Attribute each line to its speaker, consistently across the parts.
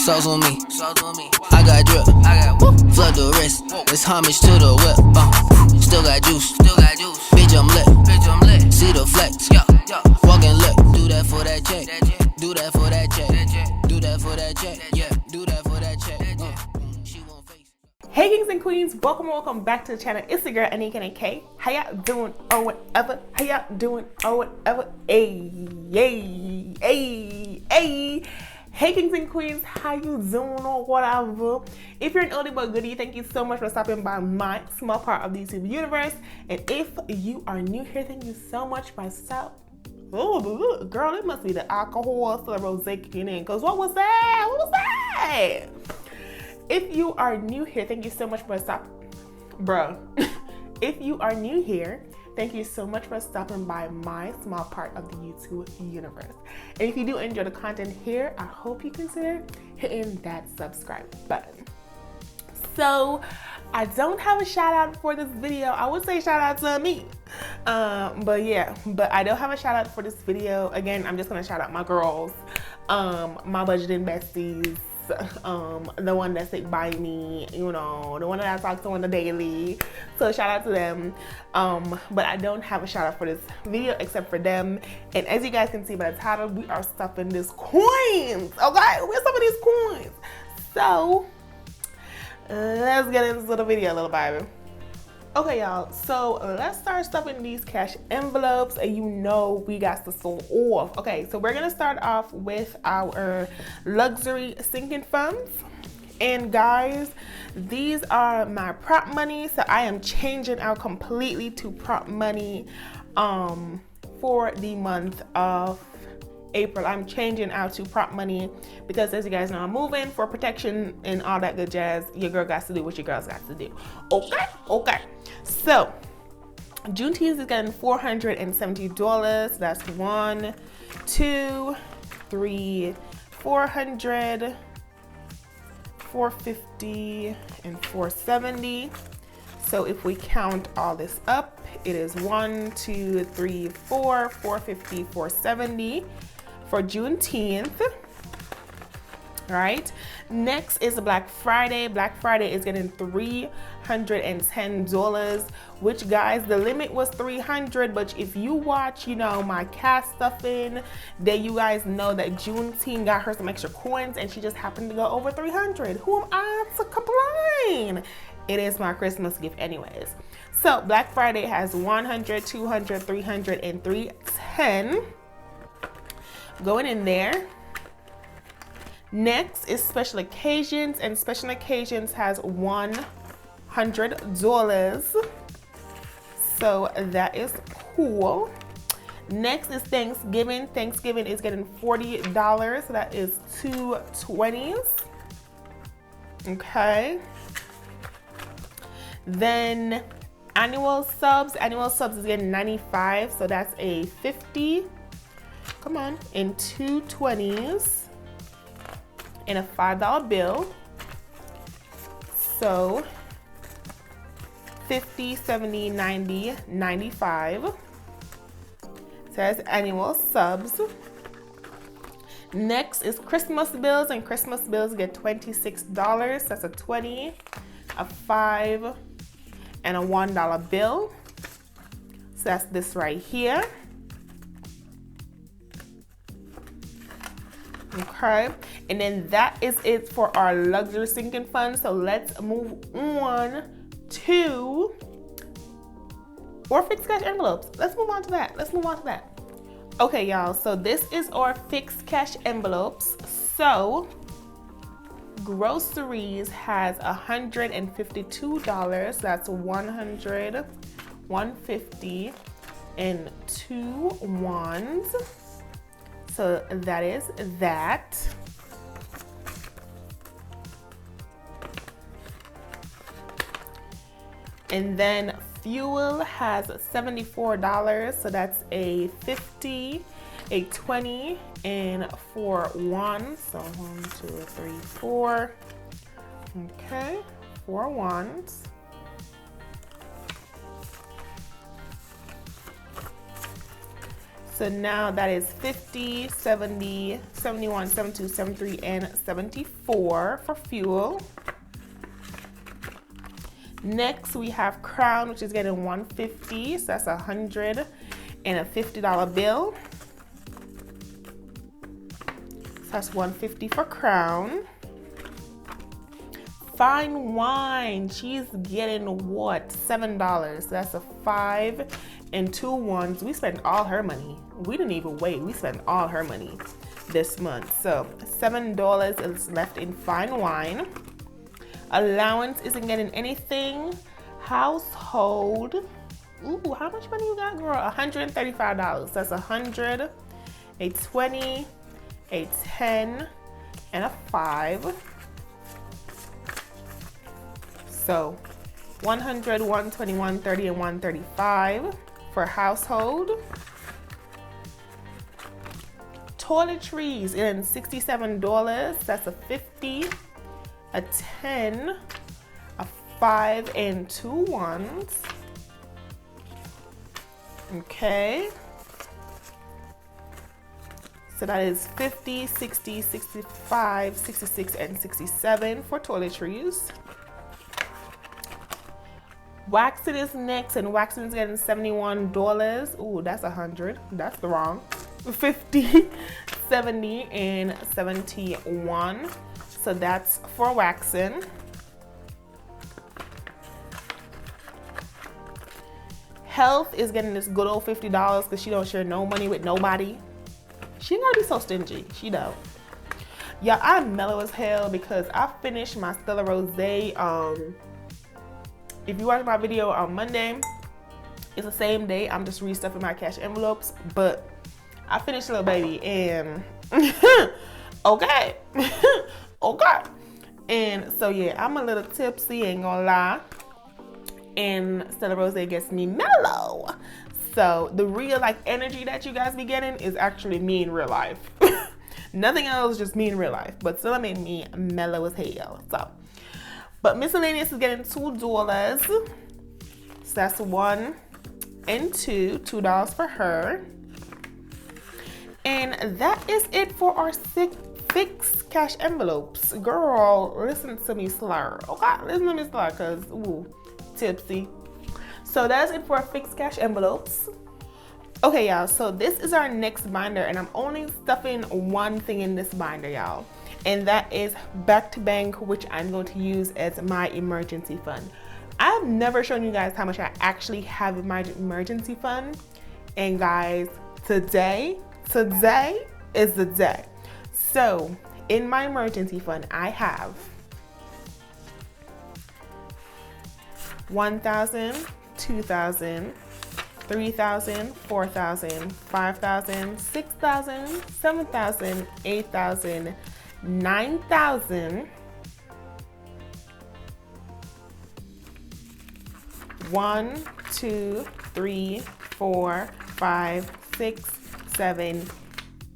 Speaker 1: sauce on me. I got drip, flood the wrist. It's homage to the whip. Still got juice, bitch I'm lit. See the flex, walking lit. Do that for that check, do that for that check, do that for that check, yeah, do that for that check. She won't face.
Speaker 2: Hey kings and queens, welcome back to the channel. It's the girl AnekeAnnakay. How y'all doing or whatever? How y'all doing or whatever? Hey. Hey kings and queens, how you doing or whatever? If you're an oldie but goodie, thank you so much for stopping by my small part of the YouTube universe. And if you are new here, thank you so much for stopping. Oh, girl, it must be the alcohol, the rosé kicking in. Cause what was that? If you are new here, thank you so much for stopping, bruh. If you are new here, thank you so much for stopping by my small part of the YouTube universe. And if you do enjoy the content here, I hope you consider hitting that subscribe button. So I don't have a shout out for this video. I would say shout out to me. But I don't have a shout out for this video. Again, I'm just gonna shout out my girls, my budgeting besties, the one that stick by me, you know, the one that I talk to on the daily. So shout out to them. But I don't have a shout out for this video except for them. And as you guys can see by the title, we are stuffing these coins. Okay, we're stuffing these coins. So let's get into the video, little baby. Okay, y'all, so let's start stuffing these cash envelopes, and you know we got to start off. Okay, so we're gonna start off with our luxury sinking funds. And guys, these are my prop money, so I am changing out completely to prop money for the month of April. I'm changing out to prop money because, as you guys know, I'm moving for protection and all that good jazz. Your girl got to do what your girls got to do. Okay. So Juneteenth is getting $470. That's 1, 2, 3, 400, 450, and 470. So if we count all this up, it is 1, 2, 3, 4, 450, 470 for Juneteenth. All right. Next is Black Friday. Black Friday is getting $310, which, guys, the limit was 300. But if you watch, you know, my cast stuffing, then you guys know that Juneteenth got her some extra coins, and she just happened to go over 300. Who am I to complain? It is my Christmas gift anyways. So Black Friday has 100, 200, 300, and 310 going in there. Next is special occasions, and special occasions has $100. So that is cool. Next is Thanksgiving. Thanksgiving is getting $40. So that is 2 20s. Okay. Then annual subs is getting 95, so that's a 50. Come on, in 2 20s and a $5 bill. So 50, 70, 90, 95. So that's annual subs. Next is Christmas bills, and Christmas bills get $26. That's a 20, a 5, and a $1 bill. So that's this right here. Okay, and then that is it for our luxury sinking fund. So let's move on to our fixed cash envelopes. Let's move on to that. Okay, y'all, so this is our fixed cash envelopes. So groceries has $152. That's 100, 150, and 2 ones. So that is that. And then fuel has $74. So that's a 50, a 20, and 4 ones. So 1, 2, 3, 4. Okay, 4 ones. So now that is 50, 70, 71, 72, 73, and 74 for fuel. Next we have Crown, which is getting 150, so that's $150 bill. So that's 150 for Crown. Fine Wine, she's getting what? $7. So that's a 5 and 2 ones. We spent all her money. We didn't even wait. We spent all her money this month. So $7 is left in Fine Wine. Allowance isn't getting anything. Household. Ooh, how much money you got, girl? $135. That's 100, a 20, a 10, and a 5. So 100, 120, 130, and 135 for household. Toiletries in $67. That's a 50, a 10, a 5 and 2 ones. Okay. So that is 50, 60, 65, 66, and 67 for toiletries. Waxing is next, and waxing is getting $71. Ooh, that's 100. That's the wrong. 50, 70, and 71. So that's for waxing. Health is getting this good old $50 because she don't share no money with nobody. She ain't gotta be so stingy. She don't. Yeah, I'm mellow as hell because I finished my Stella Rosé. If you watch my video on Monday, it's the same day. I'm just restuffing my cash envelopes, but I finished Little Baby and okay. Okay. And so yeah, I'm a little tipsy, ain't gonna lie. And Stella Rosé gets me mellow. So the real like energy that you guys be getting is actually me in real life. Nothing else, just me in real life. But still made me mellow as hell. So, but miscellaneous is getting $2. So that's 1 and 2, $2 for her. And that is it for our fixed cash envelopes. Girl, listen to me slur. Okay, listen to me slur, cause ooh, tipsy. So that's it for our fixed cash envelopes. Okay, y'all, so this is our next binder, and I'm only stuffing one thing in this binder, y'all. And that is Back to Bank, which I'm going to use as my emergency fund. I've never shown you guys how much I actually have in my emergency fund. And guys, today is the day. So in my emergency fund, I have $1,000, $2,000, $3,000, $4,000, $5,000, $6,000, $7,000, $8,000, $9,000, 1, 2, 3, 4, 5, 6, 7,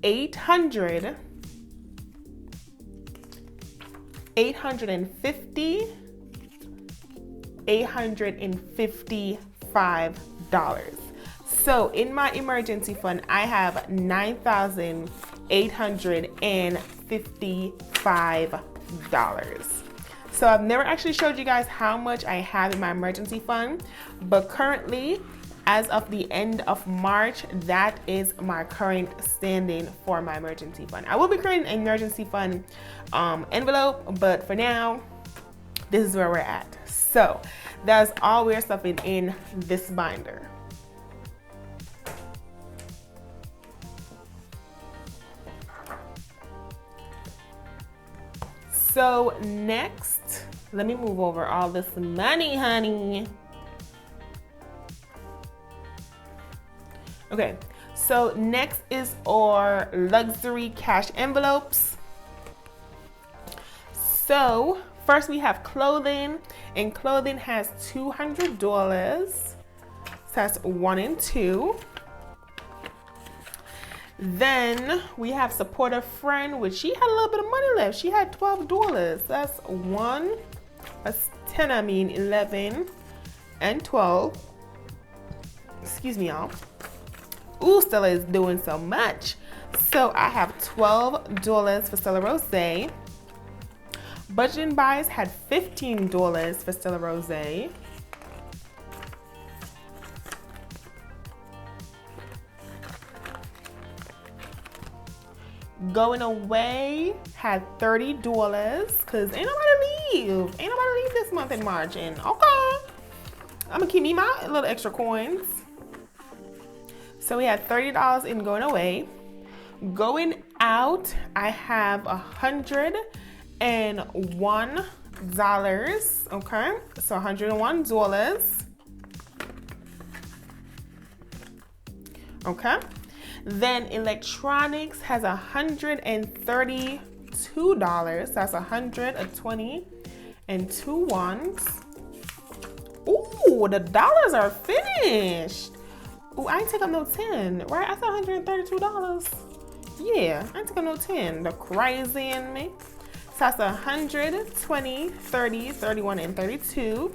Speaker 2: 800, 850, $855. So in my emergency fund, I have $9,855. So I've never actually showed you guys how much I have in my emergency fund, but currently, as of the end of March, that is my current standing for my emergency fund. I will be creating an emergency fund envelope, but for now, this is where we're at. So that's all we're stuffing in this binder. So next, let me move over all this money, honey. Okay, so next is our luxury cash envelopes. So first we have clothing, and clothing has $200. So that's 1 and 2. Then we have support a friend, which she had a little bit of money left. She had $12. That's 1, that's 10, 11, and 12. Excuse me, y'all. Ooh, Stella is doing so much. So I have $12 for Stella Rosé. Budget buys had $15 for Stella Rosé. Going away had $30 because ain't nobody leave. Ain't nobody leave this month in March. And okay, I'm gonna keep me my little extra coins. So we had $30 in going away. Going out, I have $101. Okay, so $101. Okay. Then electronics has $132. That's 120 and 2 ones. Ooh, the dollars are finished. Ooh, I ain't take up no 10, right? I said $132. Yeah, I ain't take up no 10. The crazy in me. So that's 120, 30, 31, and 32.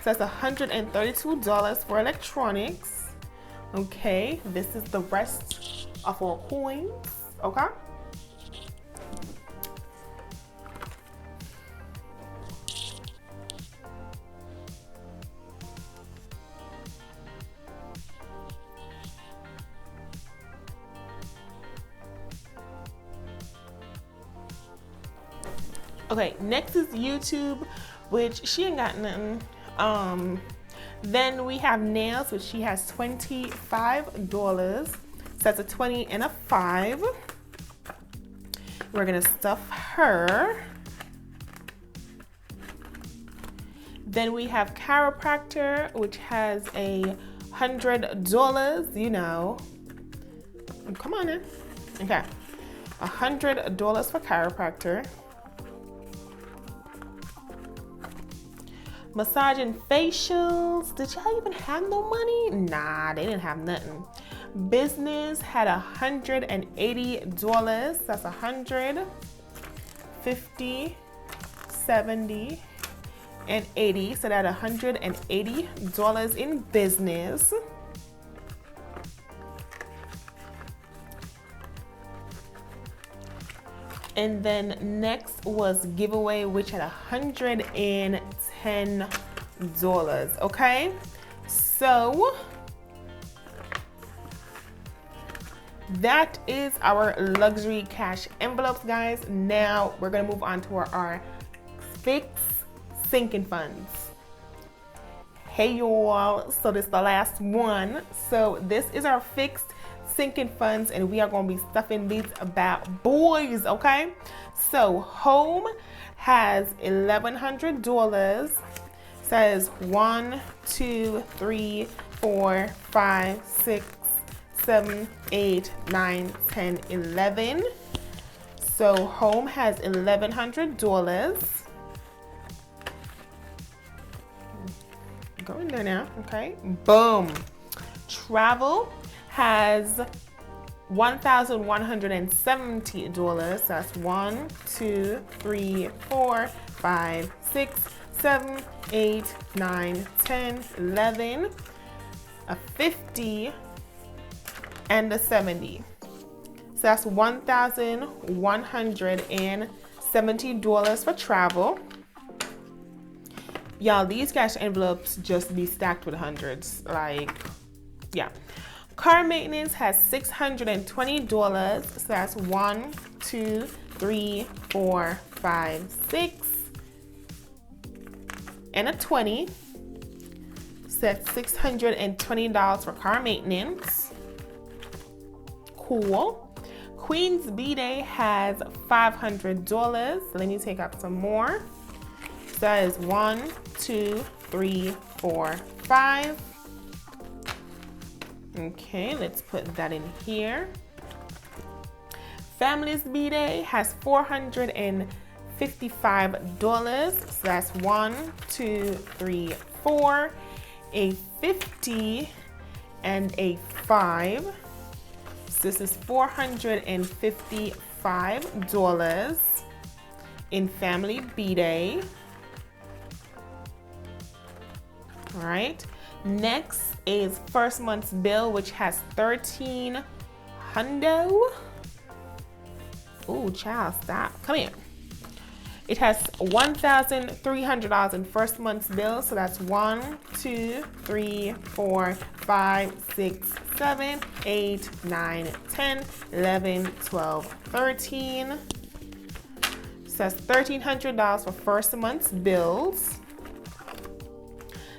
Speaker 2: So that's $132 for electronics. Okay, this is the rest of our coins, okay? Okay, next is YouTube, which she ain't got nothing. Then we have nails, which she has $25. So that's a 20 and a 5. We're gonna stuff her. Then we have chiropractor, which has $100, you know. Come on in. Okay, $100 for chiropractor. Massage and facials. Did y'all even have no money? Nah, they didn't have nothing. Business had $180. That's 100, 50, 70, and 80. So that's $180 in business. And then next was giveaway, which had $110. Okay, so that is our luxury cash envelopes, guys. Now we're gonna move on to our fixed sinking funds. Hey y'all, so this is the last one. So this is our fixed sinking funds, and we are going to be stuffing these about boys. Okay, so home has $1,100. Says 1, 2, 3, 4, 5, 6, 7, 8, 9, 10, 11. So home has $1,100. Go in there now. Okay, boom. Travel has $1,170. That's 1, 2, 3, 4, 5, 6, 7, 8, 9, 10, 11, a 50, and a 70. So that's $1,170 for travel. Y'all, these cash envelopes just be stacked with hundreds. Like, yeah. Car maintenance has $620. So that's 1, 2, 3, 4, 5, 6, and a 20. So that's $620 for car maintenance. Cool. Queen's B-Day has $500. Let me take up some more. So that is 1, 2, 3, 4, 5. Okay, let's put that in here. Family's B-Day has $455. So that's 1, 2, 3, 4, a 50, and a 5. So this is $455 in Family B-Day. All right. Next is first month's bill, which has 13 hundo. Ooh, child, stop. Come here. It has $1,300 in first month's bill. So that's 1, 2, 3, 4, 5, 6, 7, 8, 9, 10, 11, 12, 13. So that's $1,300 for first month's bills.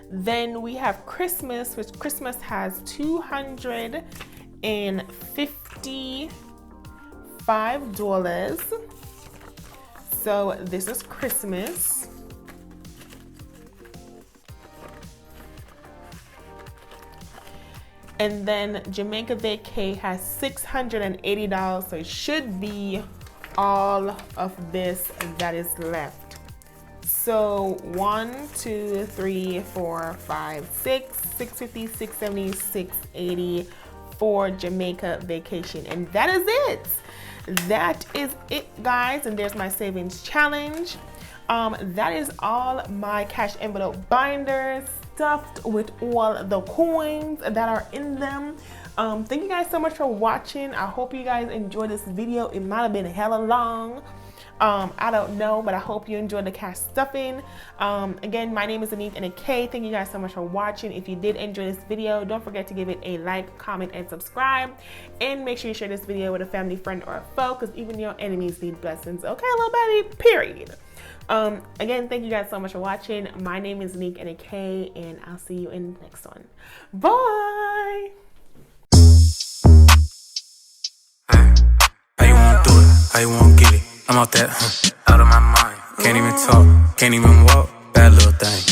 Speaker 2: Then we have Christmas, which Christmas has $255. So this is Christmas. And then Jamaica Vacay has $680. So it should be all of this that is left. So 1, 2, 3, 4, 5, 6, 650, 670, 680 for Jamaica vacation. And that is it. That is it, guys. And there's my savings challenge. That is all my cash envelope binders stuffed with all the coins that are in them. Thank you guys so much for watching. I hope you guys enjoyed this video. It might have been hella long. I don't know, but I hope you enjoyed the cash stuffing. Again, my name is AnekeAnnakay. Thank you guys so much for watching. If you did enjoy this video, don't forget to give it a like, comment, and subscribe. And make sure you share this video with a family, friend, or a foe, because even your enemies need blessings. Okay, little buddy, period. Again, thank you guys so much for watching. My name is AnekeAnnakay, and I'll see you in the next one. Bye!
Speaker 3: How you wanna do it? How you wanna get it? I'm out that, out of my mind. Can't even talk, can't even walk. Bad little thing.